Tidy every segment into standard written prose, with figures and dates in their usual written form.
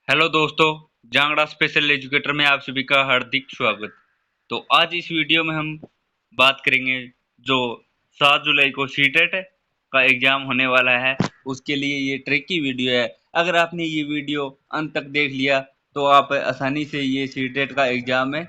Hello दोस्तों, Jangra special educator में आप सभी का हार्दिक स्वागत। तो आज इस वीडियो में हम बात करेंगे जो 7 जुलाई को सीटेट का एग्जाम होने वाला है, उसके लिए ये ट्रिकी वीडियो है। अगर आपने ये वीडियो अंत तक देख लिया तो आप आसानी से ये सीटेट का एग्जाम में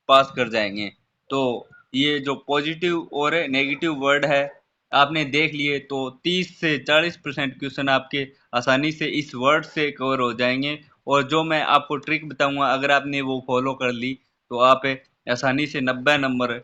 पास कर जाएंगे। तो ये जो पॉजिटिव और नेगेटिव वर्ड है आपने देख लिए, तो 30 से 40% क्वेश्चन आपके आसानी से इस वर्ड से कवर हो जाएंगे। और जो मैं आपको ट्रिक बताऊंगा, अगर आपने वो फॉलो कर ली तो आप आसानी से 90 नंबर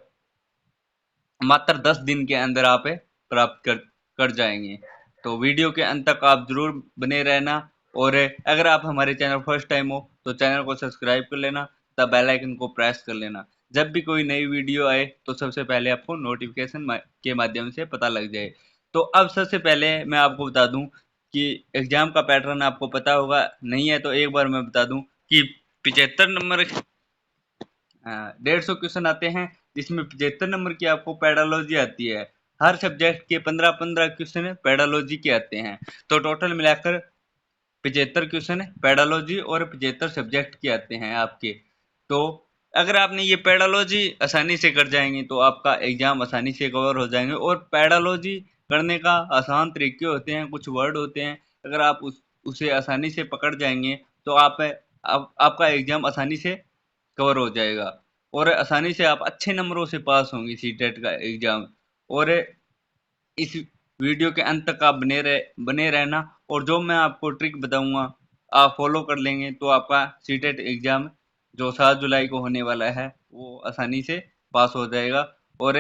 मात्र 10 दिन के अंदर आप प्राप्त कर कर जाएंगे। तो वीडियो के अंत तक आप जरूर बने रहना। और अगर आप हमारे चैनल फर्स्ट टाइम हो तो चैनल को सब्सक्राइब कर लेना तथा बेल आइकन को प्रेस कर लेना। जब भी कोई नई वीडियो आए तो सबसे पहले आपको नोटिफिकेशन के माध्यम से पता लग जाए। तो अब सबसे पहले मैं आपको बता दूं कि एग्जाम का पैटर्न आपको पता होगा, नहीं है तो एक बार मैं बता दूं कि 75 नंबर 150 क्वेश्चन आते हैं, जिसमें 75 नंबर की आपको पेडालॉजी आती है। हर सब्जेक्ट के 15-15 क्वेश्चन पेडालॉजी के आते हैं। तो टोटल मिलाकर 75 क्वेश्चन पेडालॉजी और 75 सब्जेक्ट के आते हैं आपके। तो अगर आपने ये पेडालॉजी आसानी से कर जाएंगे तो आपका एग्जाम आसानी से कवर हो जाएंगे। और पेडालॉजी करने का आसान तरीके होते हैं, कुछ वर्ड होते हैं, अगर आप उसे आसानी से पकड़ जाएंगे तो आपका एग्जाम आसानी से कवर हो जाएगा। और आसानी से आप अच्छे नंबरों से पास होंगे सीटेट का एग्जाम। और इस वीडियो के अंत तक आप बने रहना। और जो मैं आपको ट्रिक बताऊंगा आप फॉलो कर लेंगे तो आपका सीटेट एग्जाम जो 7 जुलाई को होने वाला है वो आसानी से पास हो जाएगा। और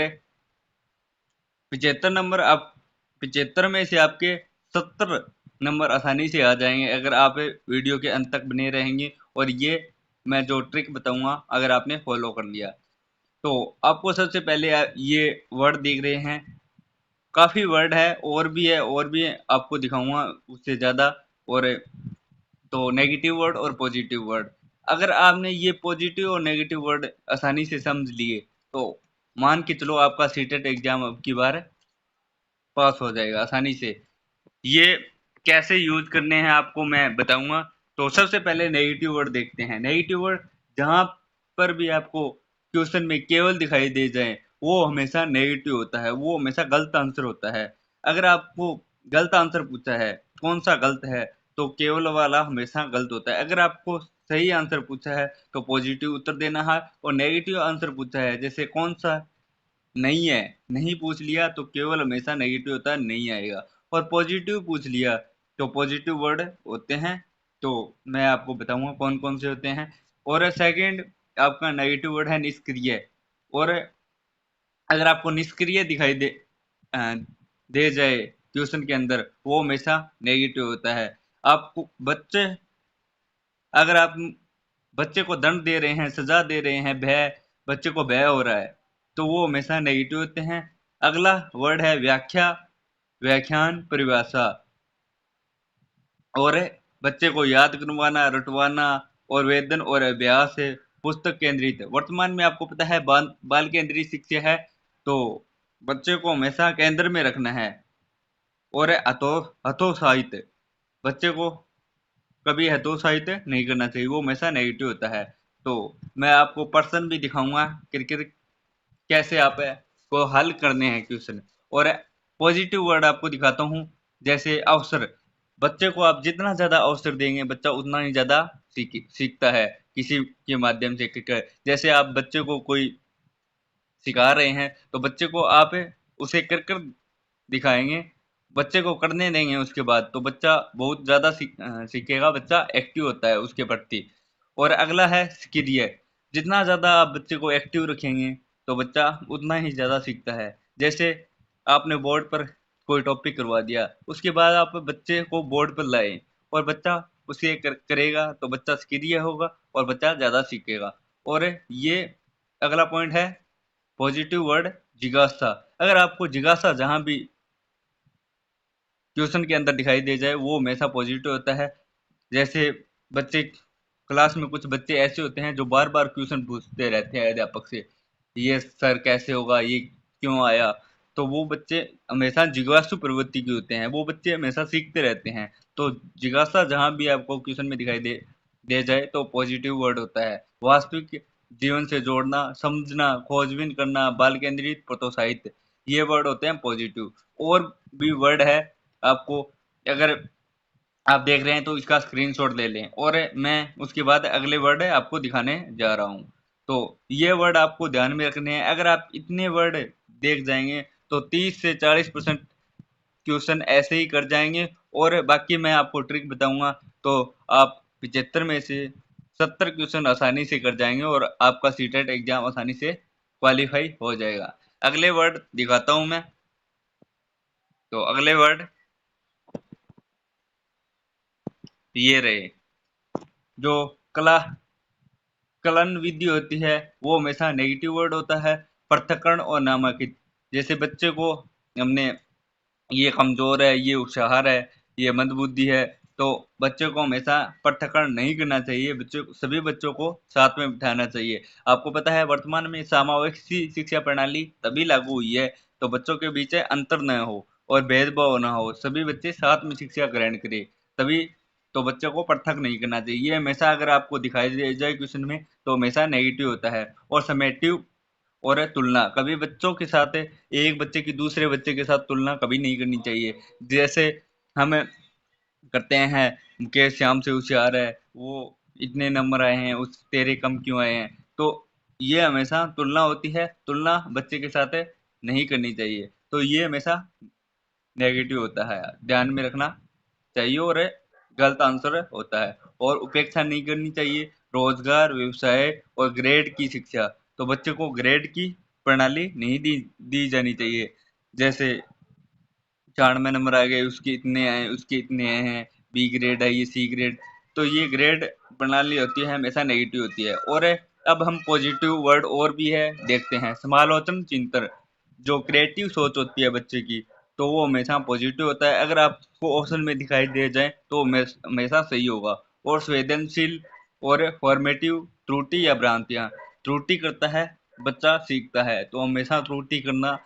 75 नंबर आप 75 में से आपके 70 नंबर आसानी से आ जाएंगे अगर आप वीडियो के अंत तक बने रहेंगे। और ये मैं जो ट्रिक बताऊंगा अगर आपने फॉलो कर लिया तो आपको सबसे पहले ये वर्ड दिख रहे हैं, काफी वर्ड है, और भी है, आपको दिखाऊंगा उससे ज्यादा। और तो नेगेटिव वर्ड और पॉजिटिव वर्ड, अगर आपने ये पॉजिटिव और नेगेटिव वर्ड आसानी से समझ लिए तो मान के चलो आपका सीटेट एग्जाम अब की बार पास हो जाएगा आसानी से। ये कैसे यूज करने हैं आपको मैं बताऊंगा। तो सबसे पहले नेगेटिव वर्ड देखते हैं। नेगेटिव वर्ड जहां पर भी आपको क्वेश्चन में केवल दिखाई दे जाए वो हमेशा नेगेटिव होता है, वो हमेशा गलत आंसर होता है। अगर आपको गलत आंसर पूछा है कौन सा गलत है तो केवल वाला हमेशा गलत होता है। अगर आपको सही आंसर पूछा है तो पॉजिटिव उत्तर देना है। और नेगेटिव आंसर पूछा है जैसे कौन सा नहीं है, नहीं पूछ लिया तो केवल हमेशा नेगेटिव होता है, नहीं आएगा। और पॉजिटिव पूछ लिया तो पॉजिटिव वर्ड होते हैं। तो मैं आपको बताऊंगा कौन कौन से होते हैं। और सेकंड आपका नेगेटिव वर्ड है निष्क्रिय। और अगर आपको निष्क्रिय दिखाई दे जाए क्वेश्चन के अंदर वो हमेशा नेगेटिव होता है। आपको बच्चे अगर आप बच्चे को दंड दे रहे हैं, सजा दे रहे हैं, भय, बच्चे को भय हो रहा है तो वो हमेशा नेगेटिव होते हैं। अगला वर्ड है व्याख्या, व्याख्यान, परिभाषा। और बच्चे को याद करवाना, रटवाना और वेदन और अभ्यास है। पुस्तक केंद्रित, वर्तमान में आपको पता है बाल केंद्रित शिक्षा है, तो बच्चे को हमेशा केंद्र में रखना है। और हतोत्साहित, बच्चे को कभी हतोत्साहित नहीं करना चाहिए, वो हमेशा नेगेटिव होता है। तो मैं आपको पर्सन भी दिखाऊंगा क्रिकेट कैसे आप को हल करने हैं क्वेश्चन। और पॉजिटिव वर्ड आपको दिखाता हूँ जैसे अवसर। बच्चे को आप जितना ज्यादा अवसर देंगे बच्चा उतना ही ज्यादा सीखता है किसी के माध्यम से। क्रिकेट जैसे आप बच्चे को कोई सिखा रहे हैं तो बच्चे को आप उसे कर कर दिखाएंगे, बच्चे को करने देंगे उसके बाद तो बच्चा बहुत ज्यादा सीखेगा, बच्चा एक्टिव होता है उसके प्रति। और अगला है सक्रिय, जितना ज्यादा आप बच्चे को एक्टिव रखेंगे तो बच्चा उतना ही ज्यादा सीखता है। जैसे आपने बोर्ड पर कोई टॉपिक करवा दिया, उसके बाद आप बच्चे को बोर्ड पर लाए और बच्चा उसे करेगा तो बच्चा सक्रिय होगा और बच्चा ज्यादा सीखेगा। और ये अगला पॉइंट है पॉजिटिव वर्ड जिज्ञासा। अगर आपको जिज्ञासा जहां भी ट्यूशन के अंदर दिखाई दे जाए वो हमेशा पॉजिटिव होता है। जैसे बच्चे क्लास में कुछ बच्चे ऐसे होते हैं जो बार बार क्वेश्चन पूछते रहते हैं अध्यापक से, ये सर कैसे होगा, ये क्यों आया, तो वो बच्चे हमेशा जिज्ञासु प्रवृत्ति के होते हैं, वो बच्चे हमेशा सीखते रहते हैं। तो जिज्ञासा जहाँ भी आपको क्वेश्चन में दिखाई दे जाए तो पॉजिटिव वर्ड होता है। वास्तविक जीवन से जोड़ना, समझना, खोजबीन करना, बाल केंद्रित, प्रोत्साहित, ये वर्ड होते हैं पॉजिटिव। और भी वर्ड है, आपको अगर आप देख रहे हैं तो इसका स्क्रीनशॉट ले लें, और मैं उसके बाद अगले वर्ड आपको दिखाने जा रहा हूँ। तो ये वर्ड आपको ध्यान में रखने हैं। अगर आप इतने वर्ड देख जाएंगे तो 30 से 40% क्वेश्चन ऐसे ही कर जाएंगे। और बाकी मैं आपको ट्रिक बताऊंगा तो आप 75 में से 70 क्वेश्चन आसानी से कर जाएंगे और आपका सीटेट एग्जाम आसानी से क्वालिफाई हो जाएगा। अगले वर्ड दिखाता हूं मैं। तो अगले वर्ड ये रहे, जो कला कलन विधि होती है वो हमेशा नेगेटिव वर्ड होता है। पृथक्करण और नामांकित, जैसे बच्चे को हमने ये कमजोर है, ये होशियार है, ये मंदबुद्धि है, तो बच्चे को हमेशा पृथक्करण नहीं करना चाहिए, बच्चे सभी बच्चों को साथ में बिठाना चाहिए। आपको पता है वर्तमान में समावेशी शिक्षा प्रणाली तभी लागू हुई है तो बच्चों के बीच अंतर न हो और भेदभाव न हो, सभी बच्चे साथ में शिक्षा ग्रहण करें, तभी तो बच्चों को पृथक नहीं करना चाहिए। ये हमेशा अगर आपको दिखाई दे जाए क्वेश्चन में तो हमेशा नेगेटिव होता है। और समेटिव और तुलना, कभी बच्चों के साथ एक बच्चे की दूसरे बच्चे के साथ तुलना कभी नहीं करनी चाहिए। जैसे हम करते हैं, मुकेश श्याम से होशियार है, वो इतने नंबर आए हैं, उस तेरे कम क्यों आए हैं, तो ये हमेशा तुलना होती है, तुलना बच्चे के साथ नहीं करनी चाहिए। तो ये हमेशा नेगेटिव होता है, ध्यान में रखना चाहिए। और गलत आंसर होता है। और उपेक्षा नहीं करनी चाहिए, रोजगार, व्यवसाय और ग्रेड की शिक्षा, तो बच्चे को ग्रेड की प्रणाली नहीं दी जानी चाहिए। जैसे 4 में नंबर आ गए, उसके इतने आए, उसके इतने आए हैं, बी ग्रेड है, ये सी ग्रेड, तो ये ग्रेड प्रणाली होती है हमेशा नेगेटिव होती है। और अब हम पॉजिटिव वर्ड और भी है देखते हैं। समालोचन चिंतन, जो क्रिएटिव सोच होती है बच्चे की, तो वो हमेशा पॉजिटिव होता है। अगर आपको ऑप्शन में दिखाई दे जाए तो हमेशा सही होगा। और संवेदनशील और फॉर्मेटिव, त्रुटि या भ्रांतियां, त्रुटि करता है बच्चा सीखता है, तो हमेशा त्रुटि करना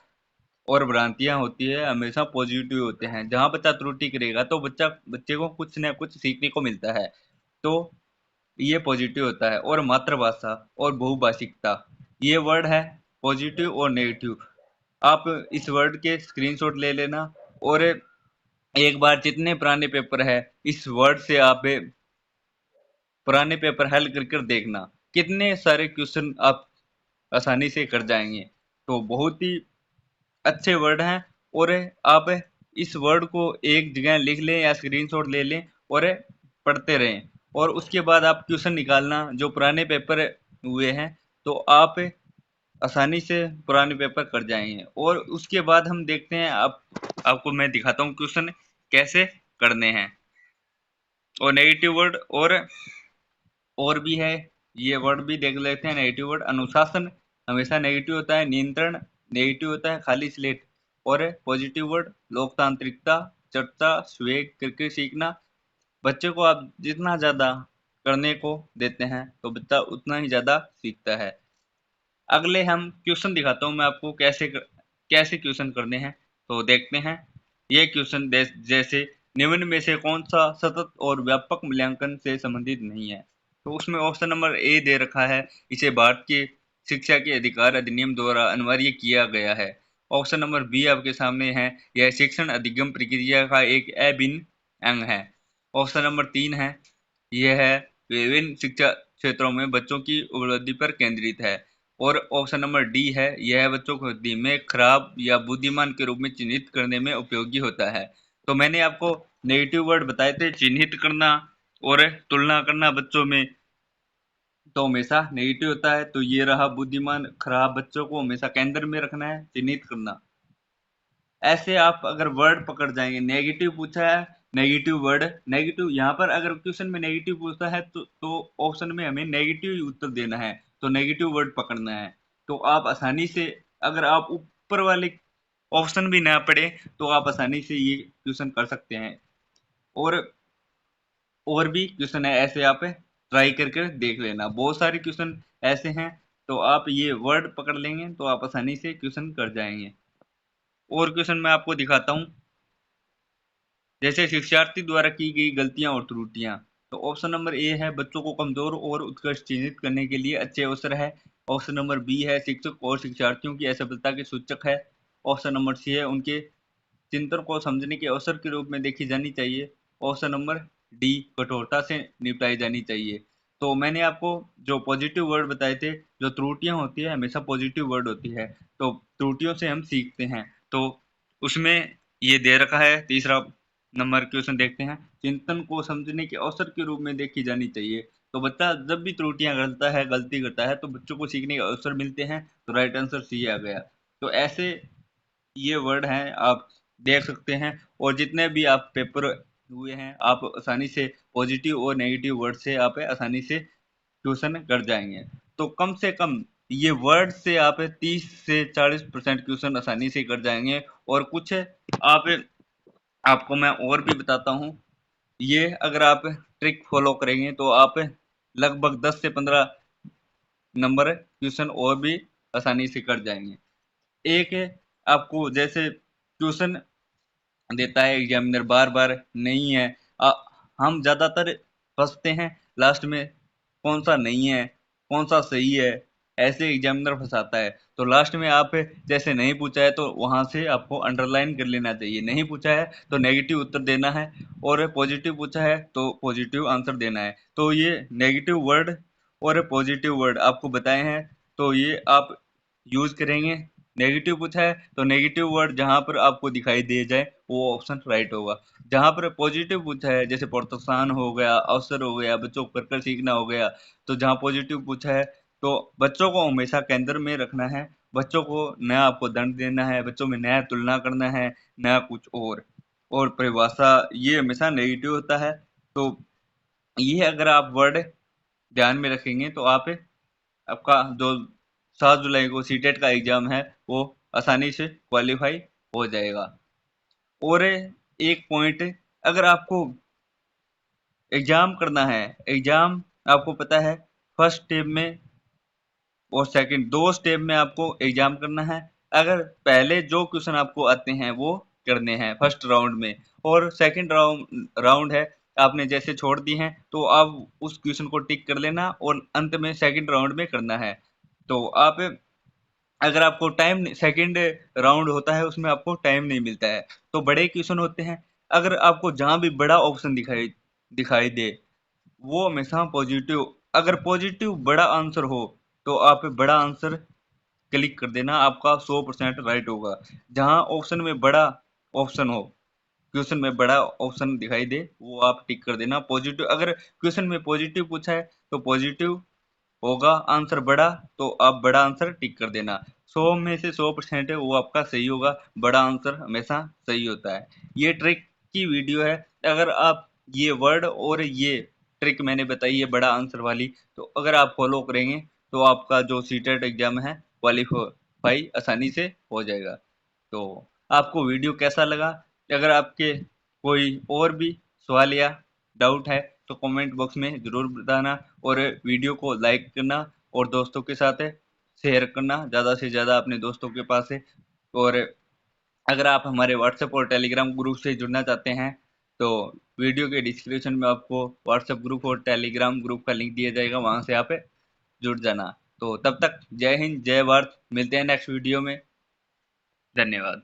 और भ्रांतियां होती है हमेशा पॉजिटिव होते हैं। जहां बच्चा त्रुटि करेगा तो बच्चे को कुछ न कुछ सीखने को मिलता है, तो ये पॉजिटिव होता है। और मातृभाषा और बहुभाषिकता, ये वर्ड है पॉजिटिव और नेगेटिव। आप इस वर्ड के स्क्रीनशॉट ले लेना, और एक बार जितने पुराने पेपर है इस वर्ड से आप पुराने पेपर हल कर कर देखना, कितने सारे क्वेश्चन आप आसानी से कर जाएंगे। तो बहुत ही अच्छे वर्ड हैं। और आप इस वर्ड को एक जगह लिख लें या स्क्रीनशॉट ले लें और पढ़ते रहें, और उसके बाद आप क्वेश्चन निकालना जो पुराने पेपर हुए हैं, तो आप आसानी से पुराने पेपर कर जाएंगे। और उसके बाद हम देखते हैं, आपको मैं दिखाता हूँ क्वेश्चन कैसे करने हैं। और नेगेटिव वर्ड और भी है, ये वर्ड भी देख लेते हैं। नेगेटिव वर्ड, अनुशासन हमेशा नेगेटिव होता है, नियंत्रण नेगेटिव होता है, खाली स्लेट। और पॉजिटिव वर्ड, लोकतांत्रिकता, चर्चा, स्वेग करके सीखना, बच्चे को आप जितना ज्यादा करने को देते हैं तो बच्चा उतना ही ज्यादा सीखता है। अगले हम क्वेश्चन दिखाता हूँ मैं आपको कैसे क्वेश्चन करने हैं, तो देखते हैं। ये क्वेश्चन जैसे निम्न में से कौन सा सतत और व्यापक मूल्यांकन से संबंधित नहीं है, तो उसमें ऑप्शन नंबर ए दे रखा है, इसे भारत के शिक्षा के अधिकार अधिनियम द्वारा अनिवार्य किया गया है। ऑप्शन नंबर बी आपके सामने है, यह शिक्षण अधिगम प्रक्रिया का एक अभिन्न अंग है। ऑप्शन नंबर 3 है, यह है विभिन्न शिक्षा क्षेत्रों में बच्चों की उपलब्धि पर केंद्रित है। और ऑप्शन नंबर डी है, यह बच्चों को हिंदी में खराब या बुद्धिमान के रूप में चिन्हित करने में उपयोगी होता है। तो मैंने आपको नेगेटिव वर्ड बताए थे, चिन्हित करना और तुलना करना बच्चों में, तो हमेशा नेगेटिव होता है। तो ये रहा बुद्धिमान, खराब, बच्चों को हमेशा केंद्र में रखना है, चिन्हित करना। ऐसे आप अगर वर्ड पकड़ जाएंगे, नेगेटिव पूछा है, नेगेटिव वर्ड, नेगेटिव यहाँ पर अगर क्वेश्चन में नेगेटिव पूछता है तो ऑप्शन में हमें नेगेटिव ही उत्तर देना है, तो नेगेटिव वर्ड पकड़ना है। तो आप आसानी से, अगर आप ऊपर वाले ऑप्शन भी ना पढ़े तो आप आसानी से ये क्वेश्चन कर सकते हैं। और और भी क्वेश्चन है ऐसे, आप ट्राई करके देख लेना, बहुत सारे क्वेश्चन ऐसे हैं। तो आप ये वर्ड पकड़ लेंगे तो आप आसानी से क्वेश्चन कर जाएंगे। और क्वेश्चन मैं आपको दिखाता हूँ। जैसे शिक्षार्थी द्वारा की गई गलतियां और त्रुटियां। तो ऑप्शन नंबर ए है बच्चों को कमजोर और उत्कृष्ट चिन्हित करने के लिए अच्छे अवसर है। ऑप्शन नंबर बी है शिक्षक और शिक्षार्थियों की असफलता के सूचक है। ऑप्शन नंबर सी है उनके चिंतन को समझने के अवसर के रूप में देखी जानी चाहिए। ऑप्शन नंबर डी कठोरता से निपटाई जानी चाहिए। तो मैंने आपको जो पॉजिटिव वर्ड बताए थे, जो त्रुटियां होती है हमेशा पॉजिटिव वर्ड होती है, तो त्रुटियों से हम सीखते हैं। तो उसमें ये दे रखा है। तीसरा नंबर क्वेश्चन देखते हैं। चिंतन को समझने के अवसर के रूप में देखी जानी चाहिए। तो बच्चा जब भी त्रुटियां करता है, गलती करता है, तो बच्चों को सीखने के अवसर मिलते हैं। तो राइट आंसर सी आ गया। तो ऐसे ये वर्ड हैं, आप देख सकते हैं। और जितने भी आप पेपर हुए हैं, आप आसानी से पॉजिटिव और नेगेटिव वर्ड से आप आसानी से ट्यूशन कर जाएंगे। तो कम से कम ये वर्ड से आप 30 से 40% क्वेश्चन आसानी से कर जाएंगे। और कुछ आप आपको मैं और भी बताता हूँ। ये अगर आप ट्रिक फॉलो करेंगे तो आप लगभग 10 से 15 नंबर क्वेश्चन और भी आसानी से कर जाएंगे। एक है, आपको जैसे ट्यूशन देता है एग्जामिनर बार बार नहीं है, आ, हम ज्यादातर फंसते हैं लास्ट में, कौन सा नहीं है, कौन सा सही है, ऐसे एग्जामिनर फंसाता है। तो लास्ट में आप जैसे नहीं पूछा है तो वहां से आपको अंडरलाइन कर लेना चाहिए, नहीं पूछा है तो नेगेटिव उत्तर देना है, और पॉजिटिव पूछा है तो पॉजिटिव आंसर देना है। तो ये नेगेटिव वर्ड और पॉजिटिव वर्ड आपको बताए हैं, तो ये आप यूज करेंगे। नेगेटिव पूछा है तो नेगेटिव वर्ड जहां पर आपको दिखाई दे जाए वो ऑप्शन राइट होगा। जहां पर पॉजिटिव पूछा है, जैसे प्रोत्साहन हो गया, अवसर हो गया, बच्चों को कर कर सीखना हो गया, तो जहां पॉजिटिव पूछा है तो बच्चों को हमेशा केंद्र में रखना है। बच्चों को नया आपको दंड देना है, बच्चों में नया तुलना करना है, नया कुछ और परिभाषा, ये हमेशा नेगेटिव होता है। तो ये अगर आप वर्ड ध्यान में रखेंगे तो आप आपका जो 7 जुलाई को सीटेट का एग्जाम है वो आसानी से क्वालिफाई हो जाएगा। और एक पॉइंट, अगर आपको एग्जाम करना है, एग्जाम आपको पता है फर्स्ट स्टेप में और सेकंड, दो स्टेप में आपको एग्जाम करना है। अगर पहले जो क्वेश्चन आपको आते हैं वो करने हैं फर्स्ट राउंड में, और सेकंड राउंड राउंड है आपने जैसे छोड़ दी हैं तो आप उस क्वेश्चन को टिक कर लेना और अंत में सेकंड राउंड में करना है। तो आप, अगर आपको टाइम, सेकंड राउंड होता है उसमें आपको टाइम नहीं मिलता है, तो बड़े क्वेश्चन होते हैं, अगर आपको जहां भी बड़ा ऑप्शन दिखाई दिखाई दे वो हमेशा पॉजिटिव, अगर पॉजिटिव बड़ा आंसर हो तो आप बड़ा आंसर क्लिक कर देना, आपका 100% राइट होगा। जहां ऑप्शन में बड़ा ऑप्शन हो, क्वेश्चन में बड़ा ऑप्शन दिखाई दे, वो आप टिक कर देना पॉजिटिव। अगर क्वेश्चन में पॉजिटिव पूछा है तो पॉजिटिव होगा आंसर बड़ा, तो आप बड़ा आंसर टिक कर देना। 100 में से 100% है वो आपका सही होगा, बड़ा आंसर हमेशा सही होता है। ये ट्रिक की वीडियो है। अगर आप ये वर्ड और ये ट्रिक मैंने बताई है बड़ा आंसर वाली, तो अगर आप फॉलो करेंगे तो आपका जो सीटेट एग्जाम है क्वालिफाई आसानी से हो जाएगा। तो आपको वीडियो कैसा लगा? अगर आपके कोई और भी सवाल या डाउट है तो कमेंट बॉक्स में ज़रूर बताना, और वीडियो को लाइक करना और दोस्तों के साथ शेयर करना ज़्यादा से ज़्यादा अपने दोस्तों के पास है। और अगर आप हमारे व्हाट्सएप और टेलीग्राम ग्रुप से जुड़ना चाहते हैं तो वीडियो के डिस्क्रिप्शन में आपको व्हाट्सएप ग्रुप और टेलीग्राम ग्रुप का लिंक दिया जाएगा, वहां से आप जुड़ जाना। तो तब तक जय हिंद जय भारत, मिलते हैं नेक्स्ट वीडियो में। धन्यवाद।